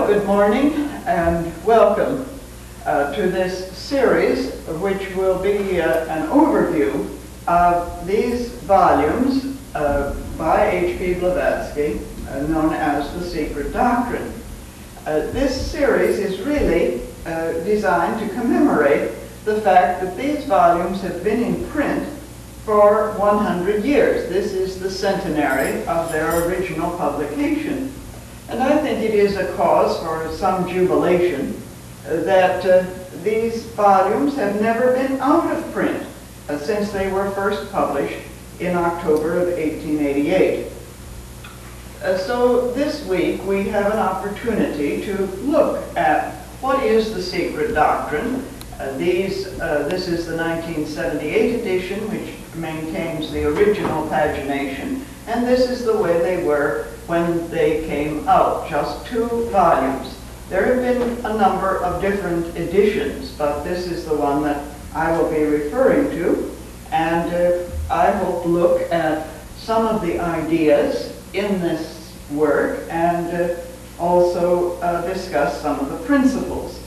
good morning and welcome to this series, which will be an overview of these volumes by H.P. Blavatsky, known as the Secret Doctrine. This series is really designed to commemorate the fact that these volumes have been in print for 100 years. This is the centenary of their original publication. And I think it is a cause for some jubilation that these volumes have never been out of print since they were first published in October of 1888. So this week we have an opportunity to look at what is the Secret Doctrine. This is the 1978 edition, which maintains the original pagination, and this is the way they were when they came out, just 2 volumes. There have been a number of different editions, but this is the one that I will be referring to, and I will look at some of the ideas in this work and also discuss some of the principles.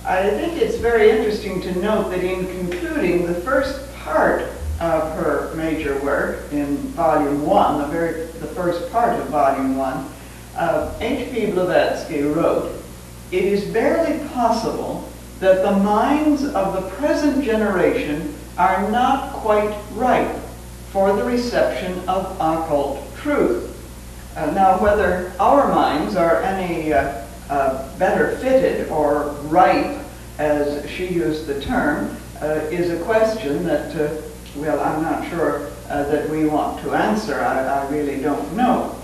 I think it's very interesting to note that in concluding the first part of her major work in Volume 1, the first part of Volume 1, H.P. Blavatsky wrote, "It is barely possible that the minds of the present generation are not quite ripe for the reception of occult truth." Now, whether our minds are any better fitted or ripe, as she used the term, is a question that well, I'm not sure that we want to answer. I really don't know.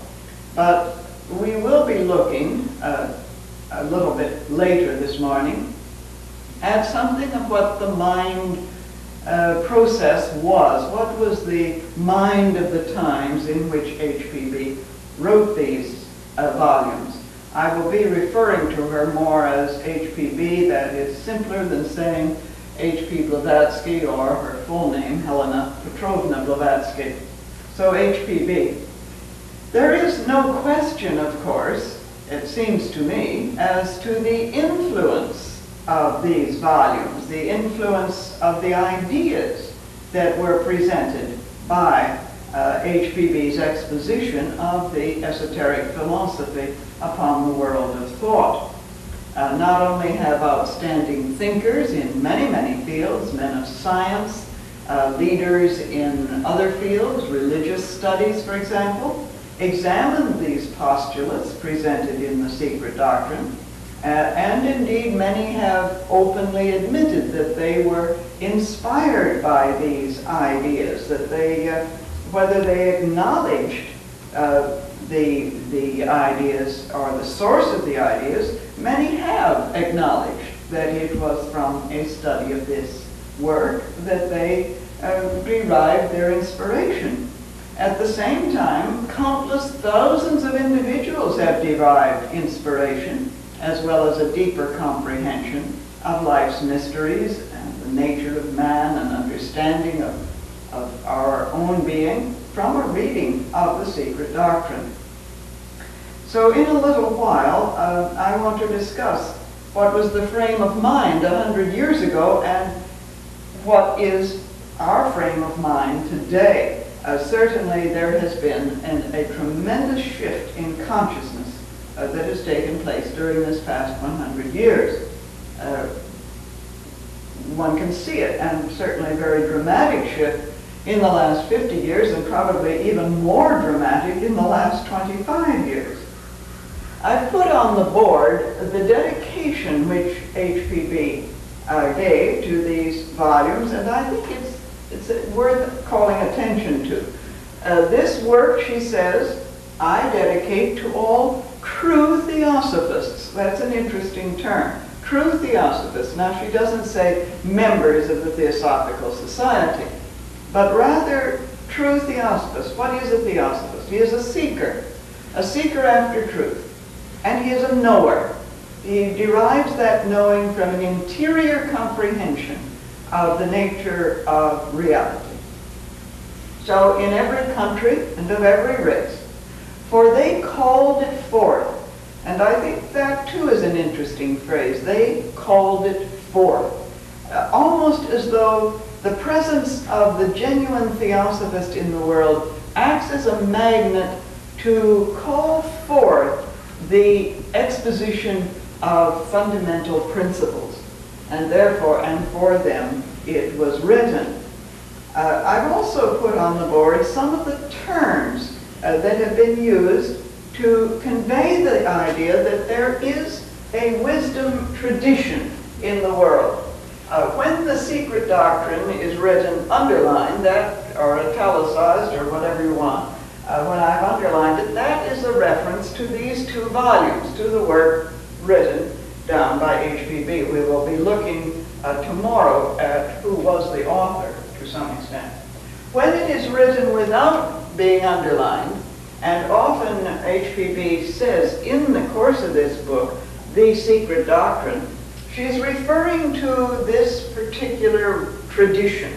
But we will be looking a little bit later this morning at something of what the mind process was. What was the mind of the times in which H.P.B. wrote these volumes? I will be referring to her more as H.P.B. That is simpler than saying H.P. Blavatsky or her full name, Helena Petrovna Blavatsky. So H.P.B. There is no question, of course, it seems to me, as to the influence of these volumes, the influence of the ideas that were presented by H.P.B.'s exposition of the esoteric philosophy upon the world of thought. Not only have outstanding thinkers in many, many fields, men of science, leaders in other fields, religious studies, for example, examined these postulates presented in the Secret Doctrine, and indeed many have openly admitted that they were inspired by these ideas, that they, whether they acknowledged the ideas or the source of the ideas, many have acknowledged that it was from a study of this work that they derived their inspiration. At the same time, countless thousands of individuals have derived inspiration, as well as a deeper comprehension of life's mysteries and the nature of man and understanding of our own being from a reading of the Secret Doctrine. So in a little while, I want to discuss what was the frame of mind 100 years ago and what is our frame of mind today. Certainly there has been a tremendous shift in consciousness that has taken place during this past 100 years. One can see it, and certainly a very dramatic shift in the last 50 years, and probably even more dramatic in the last 25 years. I've put on the board the dedication which H.P.B. gave to these volumes, and I think it's worth calling attention to. This work, she says, I dedicate to all true theosophists. That's an interesting term. True theosophists. Now, she doesn't say members of the Theosophical Society, but rather true theosophist. What is a theosophist? He is a seeker after truth. And he is a knower. He derives that knowing from an interior comprehension of the nature of reality. So in every country and of every race, for they called it forth And I think that too is an interesting phrase. They called it forth. Almost as though the presence of the genuine theosophist in the world acts as a magnet to call forth the exposition of fundamental principles. And therefore, and for them, it was written. I've also put on the board some of the terms that have been used to convey the idea that there is a wisdom tradition in the world. When the Secret Doctrine is written, underlined, that, or italicized, or whatever you want, when I've underlined it, that is a reference to these two volumes, to the work written down by HPB. We will be looking tomorrow at who was the author to some extent. When it is written without being underlined, and often HPB says in the course of this book, The Secret Doctrine, she's referring to this particular tradition,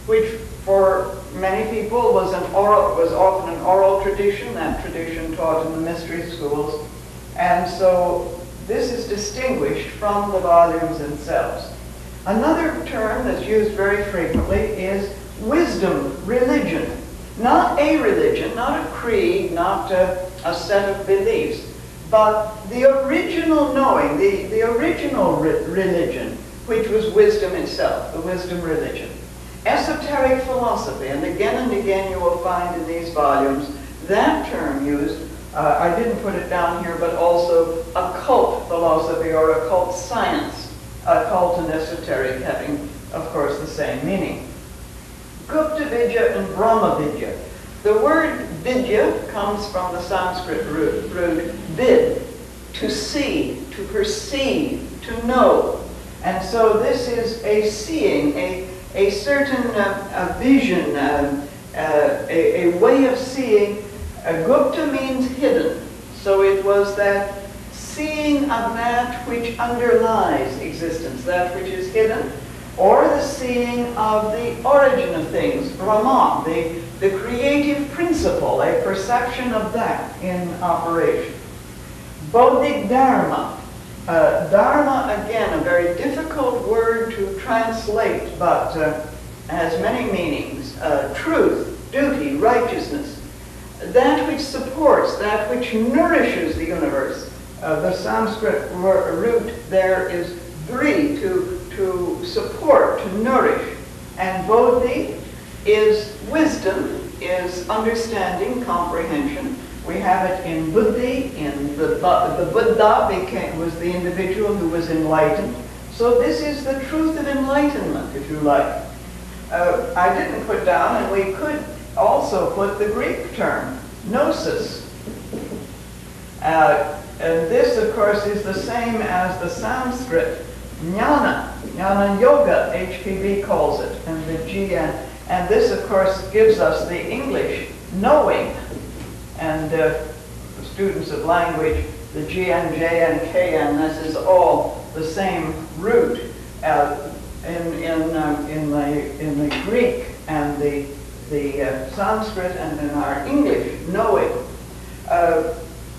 which for many people was often an oral tradition, that tradition taught in the mystery schools. And so this is distinguished from the volumes themselves. Another term that's used very frequently is wisdom religion. Not a religion, not a creed, not a set of beliefs, but the original knowing, the original religion, which was wisdom itself, the wisdom religion. Esoteric philosophy, and again you will find in these volumes that term used. I didn't put it down here, but also occult philosophy or occult science, occult and esoteric having, of course, the same meaning. Gupta Vidya and Brahma Vidya. The word vidya comes from the Sanskrit root vid, to see, to perceive, to know. And so this is a seeing, a certain vision, a way of seeing. Gupta means hidden. So it was that seeing of that which underlies existence, that which is hidden, or the seeing of the origin of things, Brahman, the creative principle, a perception of that in operation. Bodhidharma. Dharma, again, a very difficult word to translate, but has many meanings. Truth, duty, righteousness. That which supports, that which nourishes the universe. The Sanskrit root there is dri, to support, to nourish. And bodhi is wisdom, is understanding, comprehension. We have it in buddhi, in the Buddha was the individual who was enlightened. So this is the truth of enlightenment, if you like. I didn't put down, and we could also put the Greek term, gnosis. And this, of course, is the same as the Sanskrit jnana. Jnana yoga, HPB calls it, and the GN. And this, of course, gives us the English knowing. And students of language, the GN, JN, KN, this is all the same root in the Greek and the Sanskrit and in our English, knowing.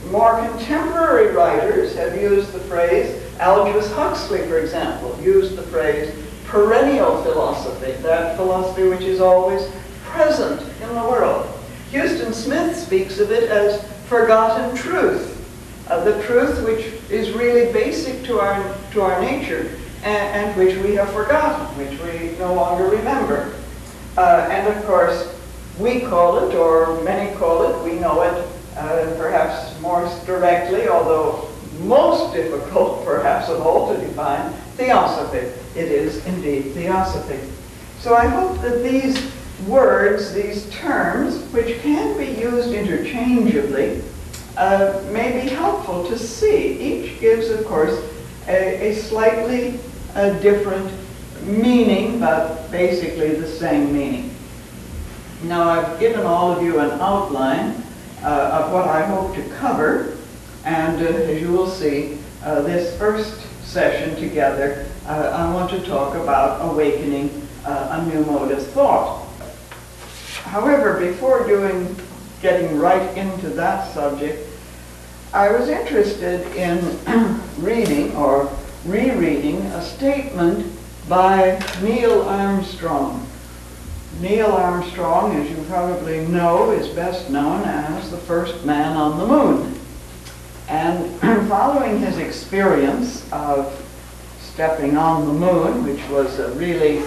More contemporary writers have used the phrase, Aldous Huxley, for example, used the phrase perennial philosophy, that philosophy which is always present in the world. Houston Smith speaks of it as forgotten truth, the truth which is really basic to our nature and which we have forgotten, which we no longer remember. And of course, we call it, or many call it, we know it, perhaps more directly, although most difficult perhaps of all to define, theosophy. It is indeed theosophy. So I hope that these words, these terms, which can be used interchangeably, may be helpful to see. Each gives, of course, a slightly different meaning, but basically the same meaning. Now, I've given all of you an outline of what I hope to cover, and as you will see, this first session together, I want to talk about awakening a new mode of thought. However, before getting right into that subject, I was interested in reading or rereading a statement by Neil Armstrong. Neil Armstrong, as you probably know, is best known as the first man on the moon. And following his experience of stepping on the moon, which was a really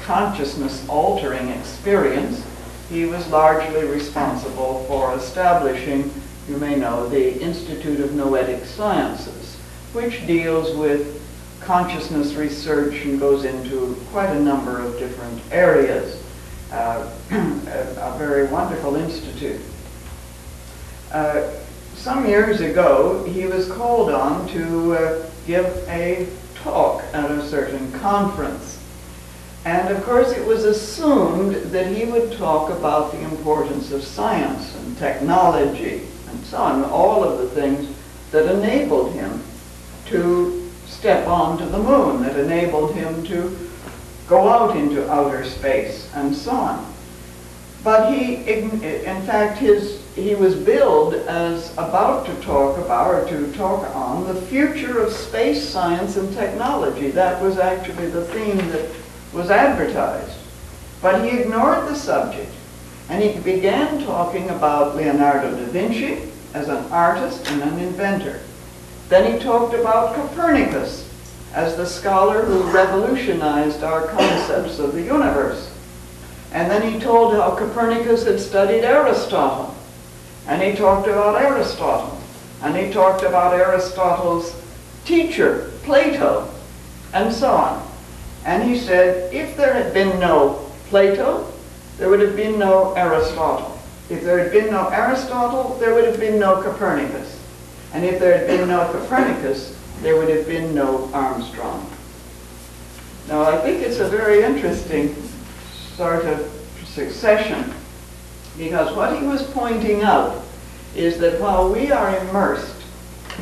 consciousness-altering experience, he was largely responsible for establishing, you may know, the Institute of Noetic Sciences, which deals with consciousness research and goes into quite a number of different areas. A very wonderful institute. Some years ago, he was called on to give a talk at a certain conference. And of course, it was assumed that he would talk about the importance of science and technology and so on, all of the things that enabled him to step onto the moon, that enabled him to go out into outer space and so on. But in fact, he was billed as about to talk about, or to talk on, the future of space science and technology. That was actually the theme that was advertised. But he ignored the subject, and he began talking about Leonardo da Vinci as an artist and an inventor. Then he talked about Copernicus as the scholar who revolutionized our concepts of the universe. And then he told how Copernicus had studied Aristotle. And he talked about Aristotle. And he talked about Aristotle's teacher, Plato, and so on. And he said, if there had been no Plato, there would have been no Aristotle. If there had been no Aristotle, there would have been no Copernicus. And if there had been no Copernicus, there would have been no Armstrong. Now, I think it's a very interesting sort of succession, because what he was pointing out is that while we are immersed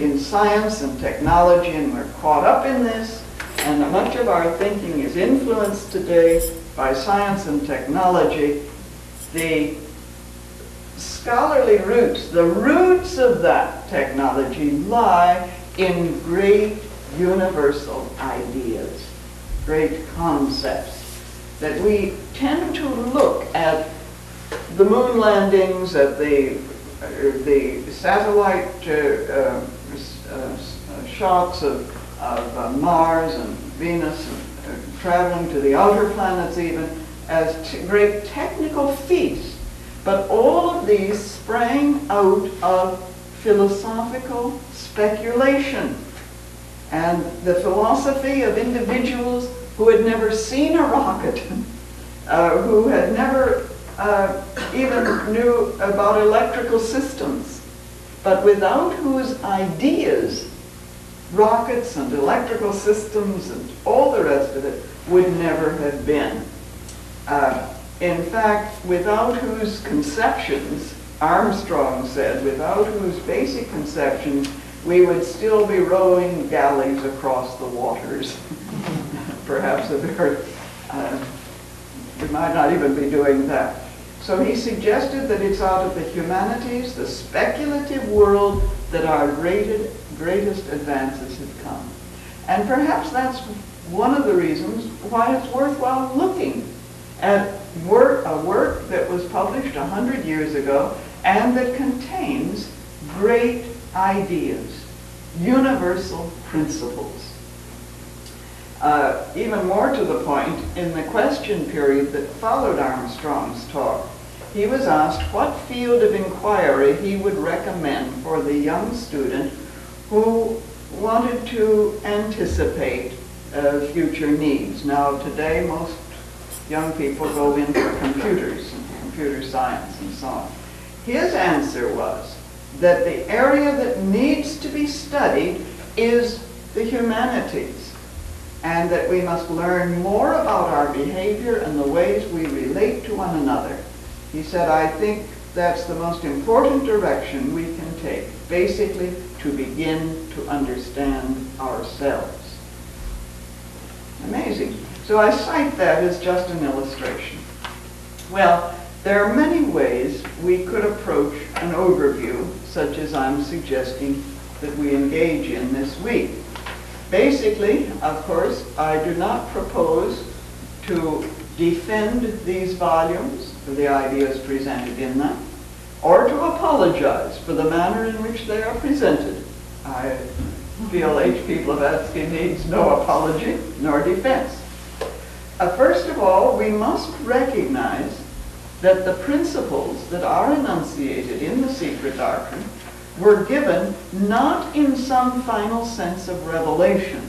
in science and technology, and we're caught up in this, and much of our thinking is influenced today by science and technology, the scholarly roots, the roots of that technology lie in great universal ideas, great concepts, that we tend to look at the moon landings, at the satellite shots of Mars and Venus, and traveling to the outer planets even, as great technical feats. But all of these sprang out of philosophical speculation and the philosophy of individuals who had never seen a rocket, who had never even knew about electrical systems, but without whose ideas rockets and electrical systems and all the rest of it would never have been. In fact, without whose conceptions, Armstrong said, without whose basic conceptions, we would still be rowing galleys across the waters. Perhaps we might not even be doing that. So he suggested that it's out of the humanities, the speculative world, that our greatest advances have come. And perhaps that's one of the reasons why it's worthwhile looking at a work that was published 100 years ago and that contains great ideas, universal principles. Even more to the point, in the question period that followed Armstrong's talk, he was asked what field of inquiry he would recommend for the young student who wanted to anticipate future needs. Now, today, most young people go in for computers and computer science and so on. His answer was that the area that needs to be studied is the humanities, and that we must learn more about our behavior and the ways we relate to one another. He said, I think that's the most important direction we can take, basically to begin to understand ourselves. Amazing. So I cite that as just an illustration. Well, There are many ways we could approach an overview, such as I'm suggesting that we engage in this week. Basically, of course, I do not propose to defend these volumes for the ideas presented in them, or to apologize for the manner in which they are presented. I feel H.P. Blavatsky needs no apology nor defense. First of all, we must recognize that the principles that are enunciated in the Secret Doctrine were given not in some final sense of revelation,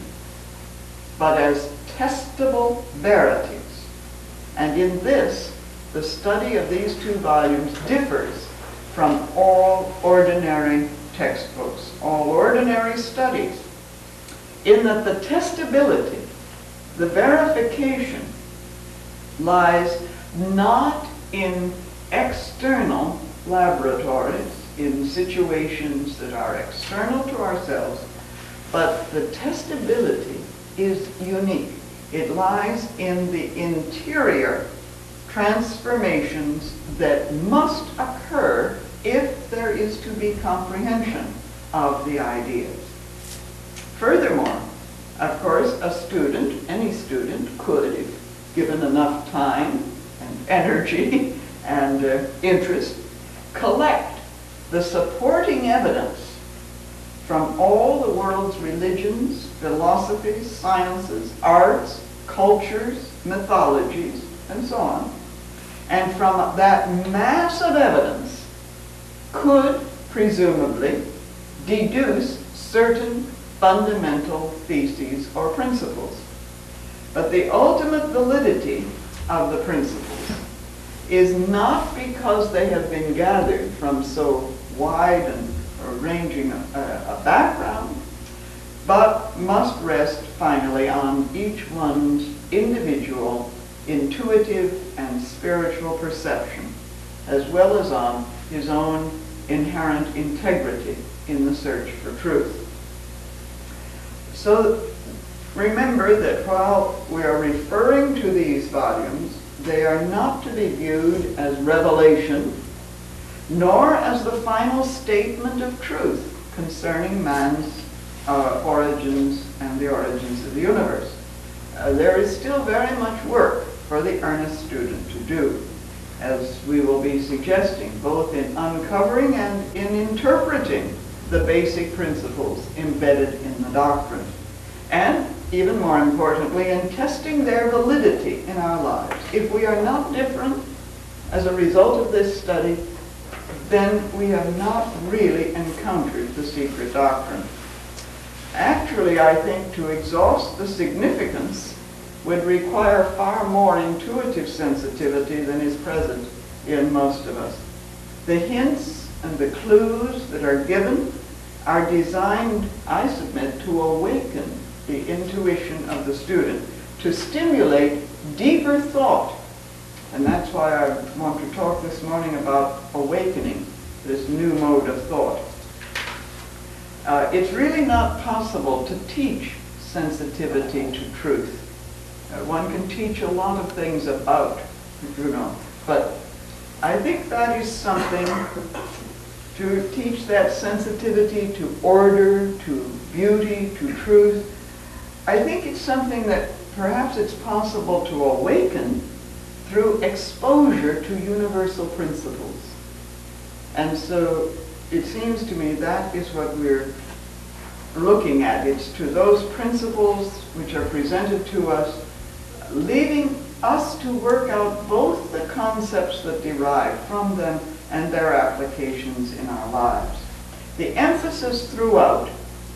but as testable verities. And in this, the study of these two volumes differs from all ordinary textbooks, all ordinary studies, in that the testability, the verification, lies not in external laboratories, in situations that are external to ourselves, but the testability is unique. It lies in the interior transformations that must occur if there is to be comprehension of the ideas. Furthermore, of course, a student, any student, could, if given enough time and energy and interest, collect the supporting evidence from all the world's religions, philosophies, sciences, arts, cultures, mythologies, and so on. And from that mass of evidence could, presumably, deduce certain fundamental theses or principles. But the ultimate validity of the principles is not because they have been gathered from so wide and ranging a background, but must rest finally on each one's individual intuitive and spiritual perception, as well as on his own inherent integrity in the search for truth. So remember that while we are referring to these volumes, they are not to be viewed as revelation, nor as the final statement of truth concerning man's origins and the origins of the universe. There is still very much work for the earnest student to do, as we will be suggesting, both in uncovering and in interpreting the basic principles embedded in the doctrine, and even more importantly, in testing their validity in our lives. If we are not different as a result of this study, then we have not really encountered the Secret Doctrine. Actually, I think to exhaust the significance would require far more intuitive sensitivity than is present in most of us. The hints and the clues that are given are designed, I submit, to awaken the intuition of the student, to stimulate deeper thought. And that's why I want to talk this morning about awakening this new mode of thought. It's really not possible to teach sensitivity to truth. One can teach a lot of things about, but I think that is something to teach, that sensitivity to order, to beauty, to truth. I think it's something that perhaps it's possible to awaken through exposure to universal principles. And so it seems to me that is what we're looking at. It's to those principles which are presented to us, leaving us to work out both the concepts that derive from them and their applications in our lives. The emphasis throughout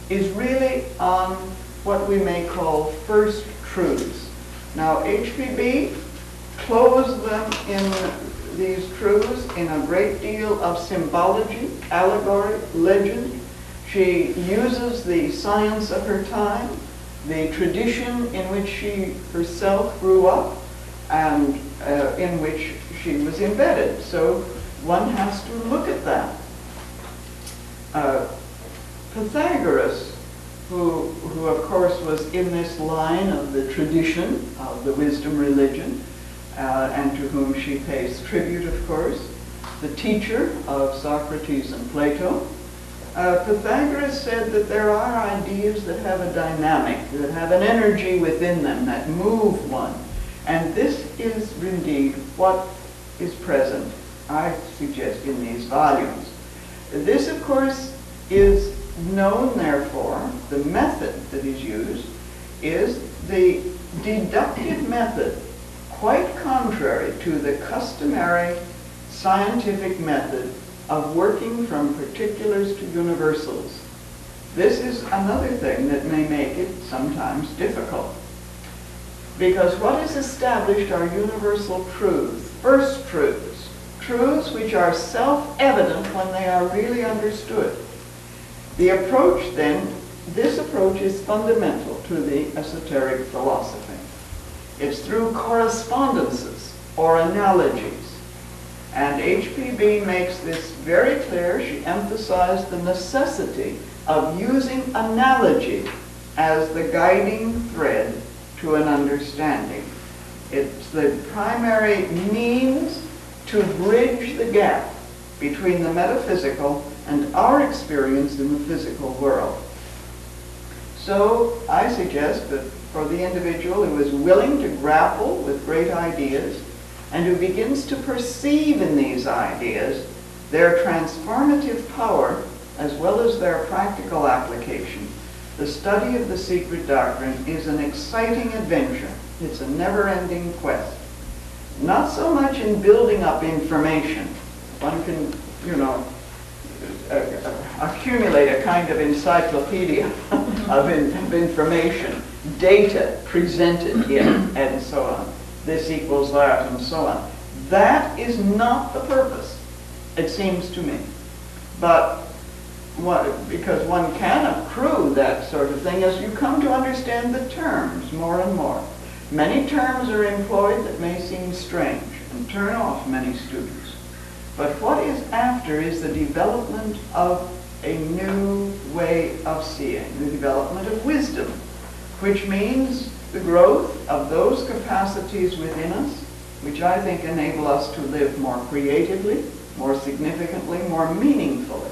is really on what we may call first truths. Now, HPB clothes them in these truths in a great deal of symbology, allegory, legend. She uses the science of her time, the tradition in which she herself grew up, and in which she was embedded. So one has to look at that. Pythagoras, who of course was in this line of the tradition of the wisdom religion, and to whom she pays tribute, of course, the teacher of Socrates and Plato. Pythagoras said that there are ideas that have a dynamic, that have an energy within them, that move one. And this is indeed what is present, I suggest, in these volumes. This, of course, is known, therefore, the method that is used is the deductive method, quite contrary to the customary scientific method of working from particulars to universals. This is another thing that may make it sometimes difficult. Because what is established are universal truths, first truths, truths which are self-evident when they are really understood. The approach then, this approach is fundamental to the esoteric philosophy. It's through correspondences or analogies. And HPB makes this very clear. She emphasized the necessity of using analogy as the guiding thread to an understanding. It's the primary means to bridge the gap between the metaphysical and our experience in the physical world. So I suggest that for the individual who is willing to grapple with great ideas and who begins to perceive in these ideas their transformative power as well as their practical application, the study of the Secret Doctrine is an exciting adventure. It's a never-ending quest. Not so much in building up information. One can, accumulate a kind of encyclopedia of information, data presented in, and so on. This equals that, and so on. That is not the purpose, it seems to me. But because one can accrue that sort of thing as you come to understand the terms more and more. Many terms are employed that may seem strange and turn off many students. But what is after is the development of a new way of seeing, the development of wisdom, which means the growth of those capacities within us, which I think enable us to live more creatively, more significantly, more meaningfully,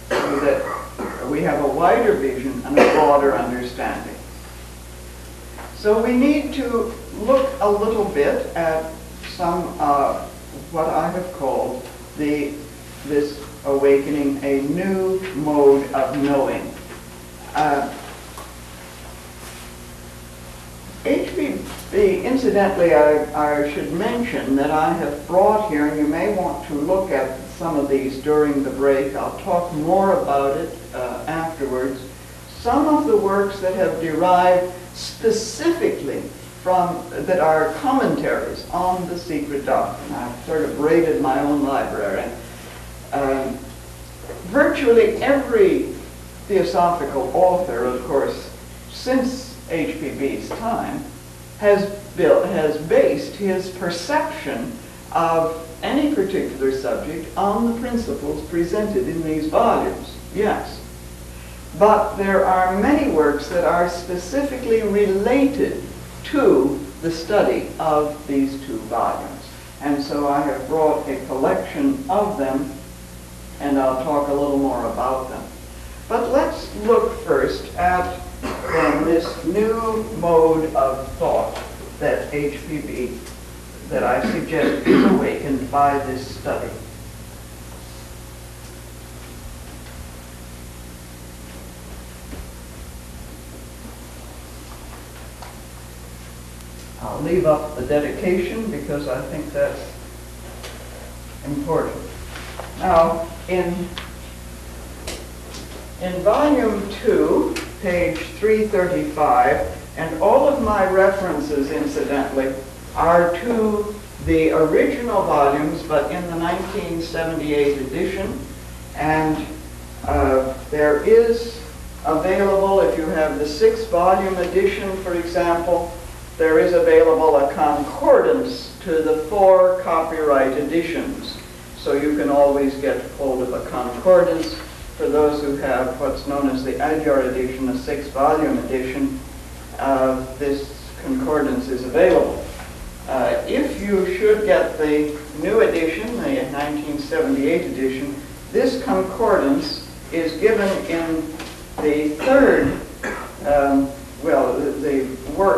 so that we have a wider vision and a broader understanding. So we need to look a little bit at some what I have called this awakening, a new mode of knowing. HPB, incidentally, I should mention that I have brought here, and you may want to look at some of these during the break. I'll talk more about it afterwards. Some of the works that have derived specifically that are commentaries on the Secret Doctrine. I've sort of raided my own library. Virtually every theosophical author, of course, since HPB's time, has based his perception of any particular subject on the principles presented in these volumes. Yes. But there are many works that are specifically related to the study of these two volumes. And so I have brought a collection of them, and I'll talk a little more about them. But let's look first at this new mode of thought that HPB, that I suggest, is awakened by this study. I'll leave up the dedication because I think that's important. Now, in volume 2, page 335, and all of my references, incidentally, are to the original volumes, but in the 1978 edition, and there is available, if you have the 6-volume edition, for example, there is available a concordance to the 4 copyright editions. So you can always get hold of a concordance. For those who have what's known as the Adyar edition, a 6-volume edition, this concordance is available. If you should get the new edition, the 1978 edition, this concordance is given in the third,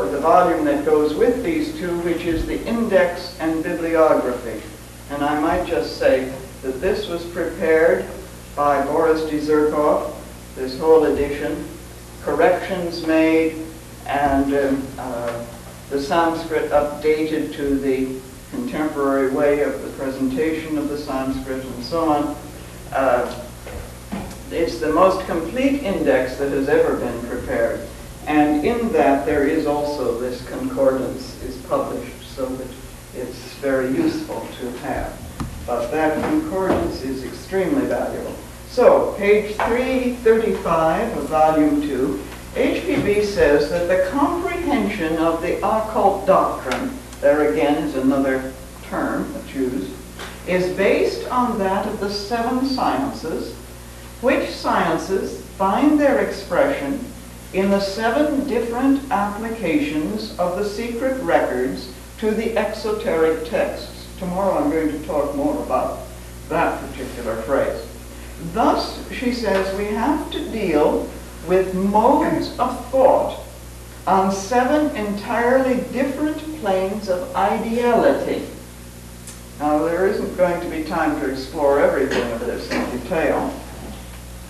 the volume that goes with these two, which is the Index and Bibliography. And I might just say that this was prepared by Boris Dzirkov, this whole edition, corrections made, and the Sanskrit updated to the contemporary way of the presentation of the Sanskrit and so on. It's the most complete index that has ever been prepared. And in that there is also this concordance is published so that it's very useful to have. But that concordance is extremely valuable. So, page 335 of volume 2, HPB says that the comprehension of the occult doctrine, there again is another term that's used, is based on that of the 7 sciences, which sciences find their expression in the 7 different applications of the secret records to the exoteric texts. Tomorrow I'm going to talk more about that particular phrase. Thus, she says, we have to deal with modes of thought on 7 entirely different planes of ideality. Now, there isn't going to be time to explore everything of this in detail.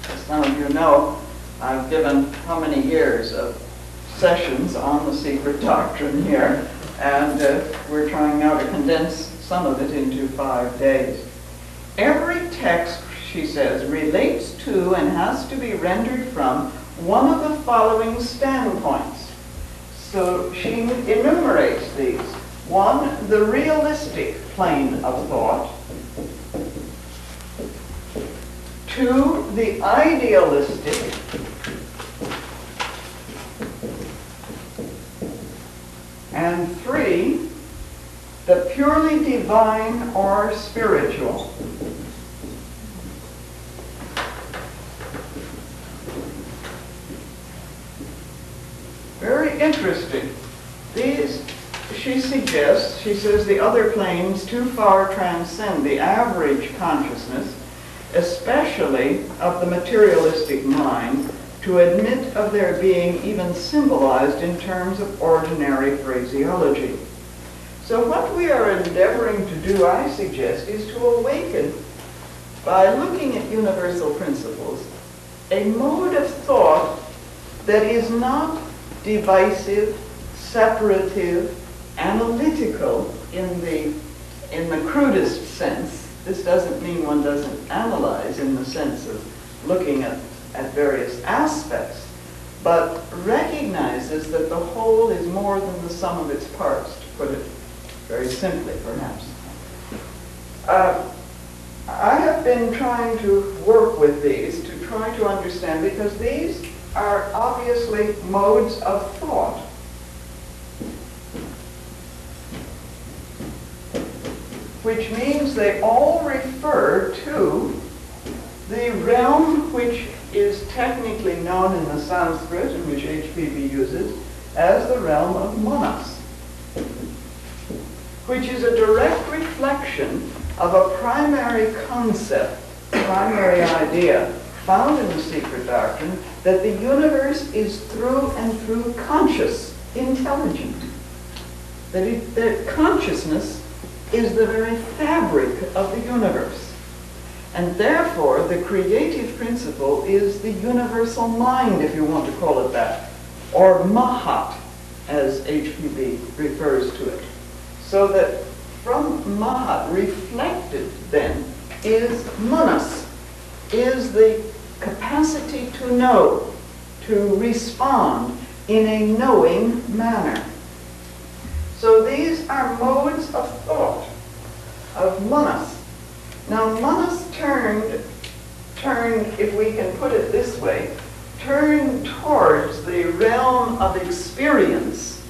As some of you know, I've given how many years of sessions on the Secret Doctrine here, and we're trying now to condense some of it into 5 days. Every text, she says, relates to and has to be rendered from one of the following standpoints. So she enumerates these. 1, the realistic plane of thought. 2, the idealistic. And 3, the purely divine or spiritual. Very interesting. These, she suggests, she says the other planes too far transcend the average consciousness, especially of the materialistic mind, to admit of their being even symbolized in terms of ordinary phraseology. So what we are endeavoring to do, I suggest, is to awaken, by looking at universal principles, a mode of thought that is not divisive, separative, analytical in the crudest sense. This doesn't mean one doesn't analyze in the sense of looking at various aspects, but recognizes that the whole is more than the sum of its parts, to put it very simply, perhaps. I have been trying to work with these to try to understand, because these are obviously modes of thought. Which means they all refer to the realm which is technically known in the Sanskrit, and which HPB uses, as the realm of manas, which is a direct reflection of a primary concept, primary idea, found in the Secret Doctrine, that the universe is through and through conscious, intelligent. That consciousness is the very fabric of the universe. And therefore, the creative principle is the universal mind, if you want to call it that, or Mahat, as HPB refers to it. So that from Mahat, reflected then, is manas, is the capacity to know, to respond in a knowing manner. So these are modes of thought, of manas. Now manas turned, if we can put it this way, turned towards the realm of experience,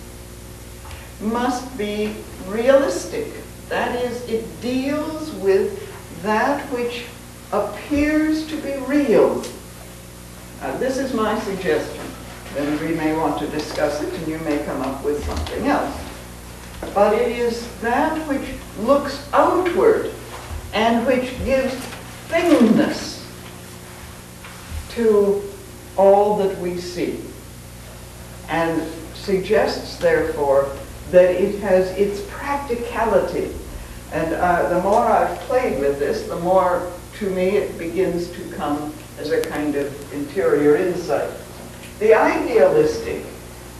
must be realistic. That is, it deals with that which appears to be real. This is my suggestion. Then we may want to discuss it, and you may come up with something else. but it is that which looks outward and which gives thingness to all that we see, and suggests, therefore, that it has its practicality. And the more I've played with this, the more, to me, it begins to come as a kind of interior insight. The idealistic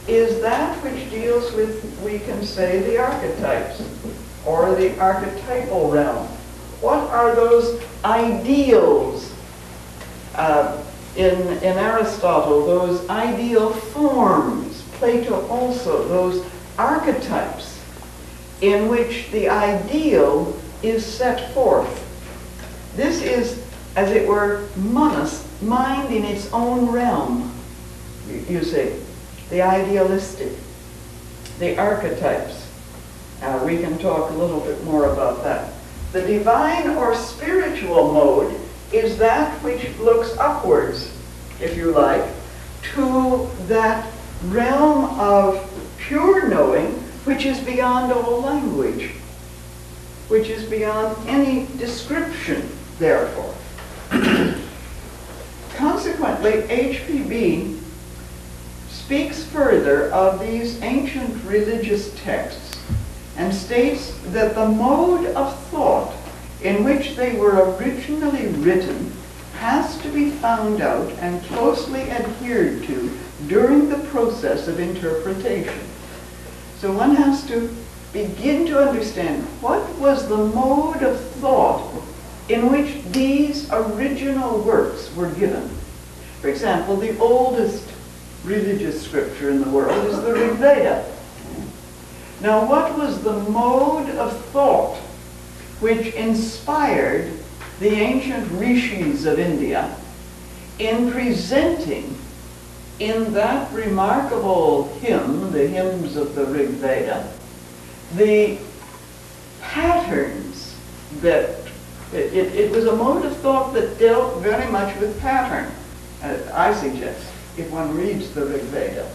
is that which deals with, we can say, the archetypes, or the archetypal realm. What are those ideals in Aristotle, those ideal forms, Plato also, those archetypes in which the ideal is set forth. This is, as it were, monos, mind in its own realm, you see, the idealistic, the archetypes. We can talk a little bit more about that. The divine or spiritual mode is that which looks upwards, if you like, to that realm of pure knowing which is beyond all language, which is beyond any description, therefore. Consequently, HPB speaks further of these ancient religious texts and states that the mode of thought in which they were originally written has to be found out and closely adhered to during the process of interpretation. So one has to begin to understand what was the mode of thought in which these original works were given. For example, the oldest religious scripture in the world is the Rig Veda. Now, what was the mode of thought which inspired the ancient rishis of India in presenting in that remarkable hymn, the hymns of the Rig Veda, the patterns that, it was a mode of thought that dealt very much with pattern, I suggest, if one reads the Rig Veda,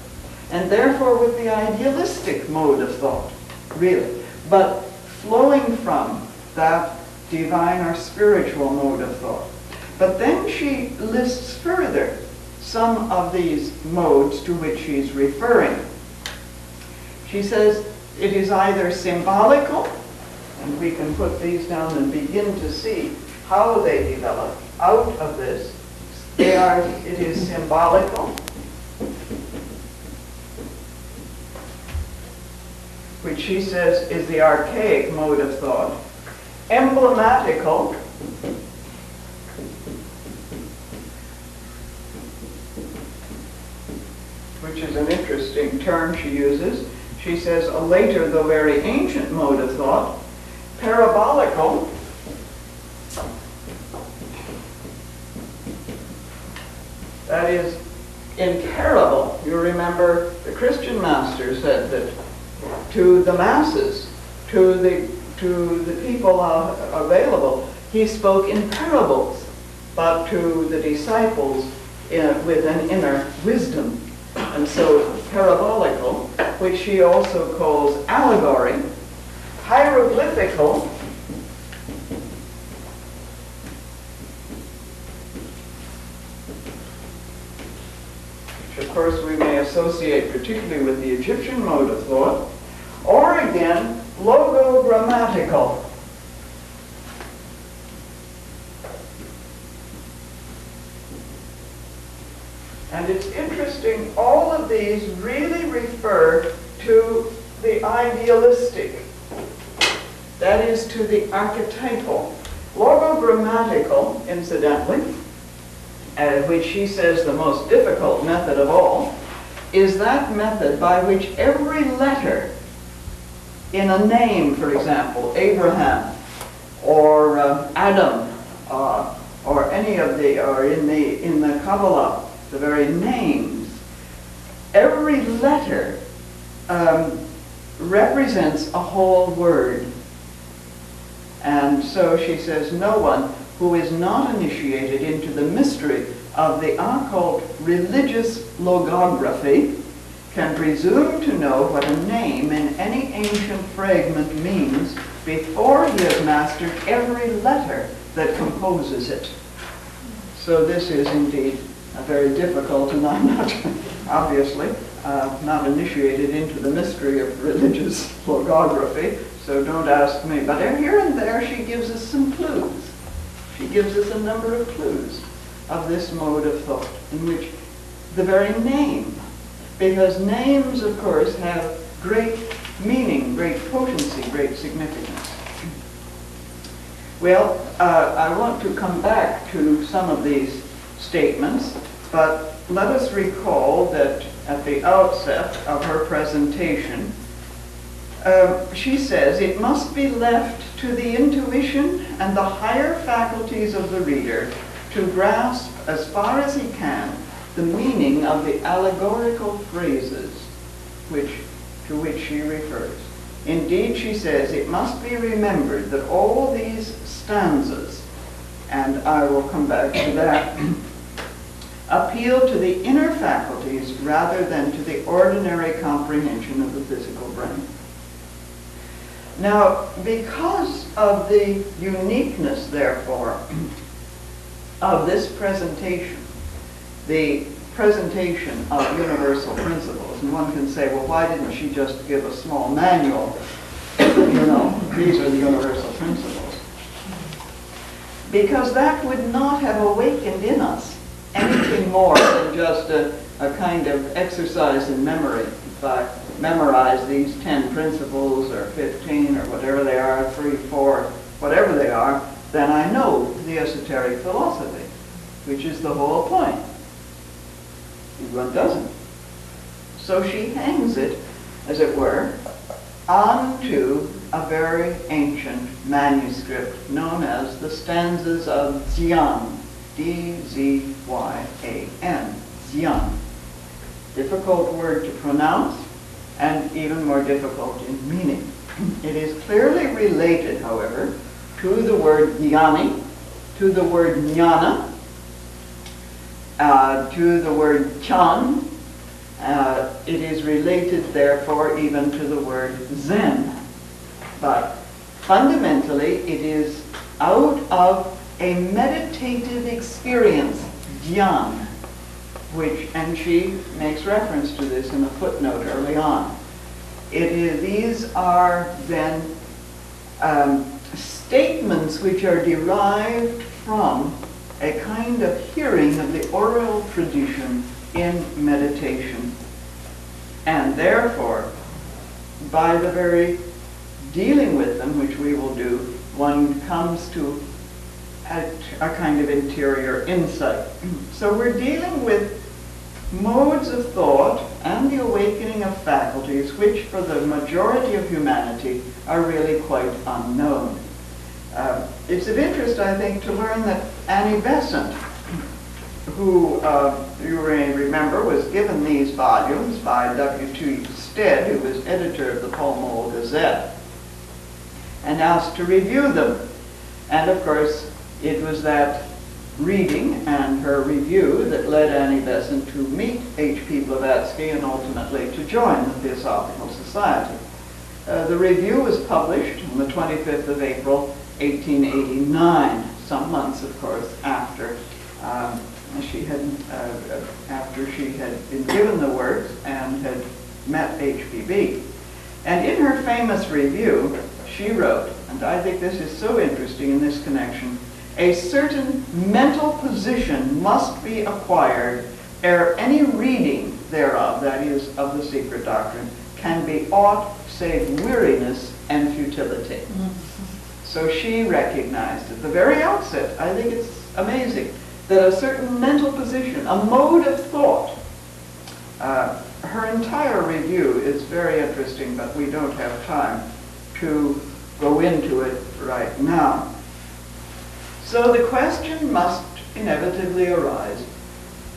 and therefore with the idealistic mode of thought, really, but flowing from that divine or spiritual mode of thought. But then she lists further some of these modes to which she's referring. She says it is either symbolical, and we can put these down and begin to see how they develop out of this. It is symbolical, which she says is the archaic mode of thought, emblematical, which is an interesting term she uses. She says a later, though very ancient mode of thought, parabolical, that is in parable. You remember the Christian master said that to the masses, to the people available, he spoke in parables, but to the disciples with an inner wisdom. And so parabolical, which she also calls allegory, hieroglyphical, which of course we may associate particularly with the Egyptian mode of thought, or again, logogrammatical. And it's interesting, all of these really refer to the idealistic, that is, to the archetypal. Logogrammatical, incidentally, which she says the most difficult method of all, is that method by which every letter in a name, for example, Abraham, or Adam, or any of the, or in the Kabbalah, the very names, every letter represents a whole word. And so she says, no one who is not initiated into the mystery of the occult religious logography can presume to know what a name in any ancient fragment means before he has mastered every letter that composes it. So this is indeed very difficult, and I'm not, obviously, not initiated into the mystery of religious logography, so don't ask me. But here and there she gives us some clues. She gives us a number of clues of this mode of thought, in which the very name, because names, of course, have great meaning, great potency, great significance. Well, I want to come back to some of these statements, but let us recall that at the outset of her presentation, she says, it must be left to the intuition and the higher faculties of the reader to grasp as far as he can the meaning of the allegorical phrases to which she refers. Indeed, she says, it must be remembered that all these stanzas, and I will come back to that, appeal to the inner faculties rather than to the ordinary comprehension of the physical brain. Now, because of the uniqueness, therefore, of this presentation, the presentation of universal principles, and one can say, well, why didn't she just give a small manual? These are the universal principles. Because that would not have awakened in us anything more than just a kind of exercise in memory. If I memorize these 10 principles or 15 or whatever they are, 3, 4, whatever they are, then I know the esoteric philosophy, which is the whole point. One doesn't. So she hangs it, as it were, onto a very ancient manuscript known as the Stanzas of Dzyan, D-Z-Y-A-N, Dzyan. Difficult word to pronounce, and even more difficult in meaning. It is clearly related, however, to the word jnani, to the word jnana, to the word chan. It is related, therefore, even to the word Zen. But fundamentally, it is out of a meditative experience, dhyan, and she makes reference to this in a footnote early on. These are then statements which are derived from a kind of hearing of the oral tradition in meditation. And therefore, by the very dealing with them, which we will do, one comes to a kind of interior insight. So we're dealing with modes of thought and the awakening of faculties which for the majority of humanity are really quite unknown. It's of interest, I think, to learn that Annie Besant, who you may remember was given these volumes by W.T. Stead, who was editor of the Pall Mall Gazette, and asked to review them. And of course, it was that reading and her review that led Annie Besant to meet H.P. Blavatsky and ultimately to join the Theosophical Society. The review was published on the 25th of April, 1889, some months, of course, after she had been given the works and had met HPB. And in her famous review, she wrote, and I think this is so interesting in this connection, a certain mental position must be acquired ere any reading thereof, that is, of the Secret Doctrine, can be aught save weariness and futility. So she recognized at the very outset, I think it's amazing, that a certain mental position, a mode of thought, her entire review is very interesting, but we don't have time to go into it right now. So the question must inevitably arise,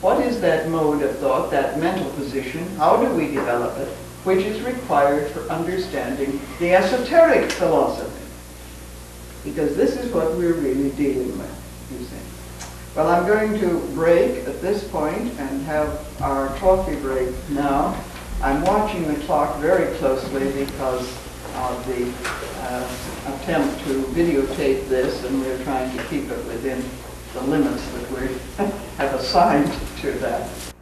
what is that mode of thought, that mental position, how do we develop it, which is required for understanding the esoteric philosophy? Because this is what we're really dealing with, you see. Well, I'm going to break at this point and have our coffee break now. I'm watching the clock very closely because of the attempt to videotape this, and we're trying to keep it within the limits that we have assigned to that.